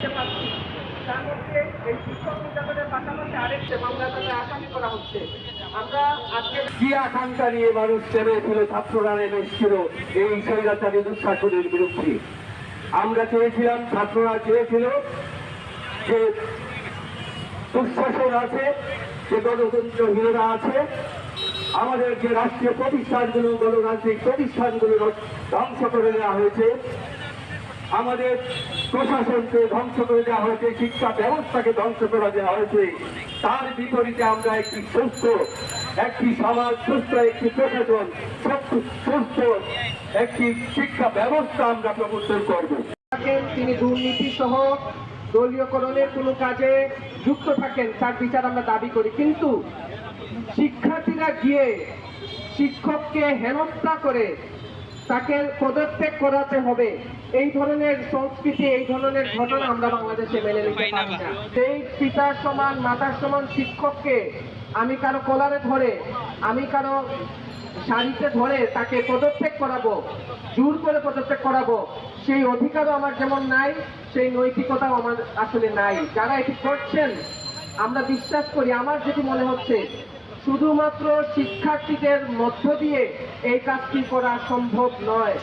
তার মধ্যে এই শিক্ষক নির্যাতনের পাশাপাশি আরেকটি মামলা তাদের আসামি করা হচ্ছে। আমরা আজকে কি আকাঙ্ক্ষা নিয়ে মানুষ নেমেছিল, ছাত্ররা নেমেছিল এই স্বৈরাচারী দুঃশাসনের বিরুদ্ধে। আমরা চেয়েছিলাম, ছাত্ররা চেয়েছিল যে দুঃশাসন আছে, যে গণতন্ত্রহীনতা আছে, আমাদের যে রাষ্ট্রীয় প্রতিষ্ঠানগুলো, গণতান্ত্রিক প্রতিষ্ঠানগুলো ধ্বংস করে দেওয়া হয়েছে, আমাদের প্রশাসনকে ধ্বংস করে দেওয়া হয়েছে, শিক্ষা ব্যবস্থাকে ধ্বংস করে দেওয়া হয়েছে। তার বিপরীতে আমরা একটি সুস্থ একটি সমাজ, সুস্থ একটি প্রশাসন, সুস্থ একটি শিক্ষা ব্যবস্থা আমরা প্রবর্তন করব। তিনি দুর্নীতি সহ দলীয়করণের কোনো কাজে যুক্ত থাকেন, তার বিচার আমরা দাবি করি। কিন্তু শিক্ষার্থীরা গিয়ে শিক্ষককে হেনস্থা করে তাকে পদত্যাগ করাতে হবে, এই ধরনের সংস্কৃতি, এই ধরনের ঘটনা আমরা বাংলাদেশে মেনে নিতে পারি না। সেই পিতার সমান, মাতার সমান শিক্ষককে আমি কারো কলারে ধরে, আমি কারো শাড়িতে ধরে তাকে পদত্যাগ করাবো, জোর করে পদত্যাগ করাবো, সেই অধিকারও আমার যেমন নাই, সেই নৈতিকতাও আমার আসলে নাই। যারা এটি করছেন আমরা বিশ্বাস করি, আমার যেটি মনে হচ্ছে শুধুমাত্র শিক্ষার্থীদের মধ্য দিয়ে এই কাজটি করা সম্ভব নয়।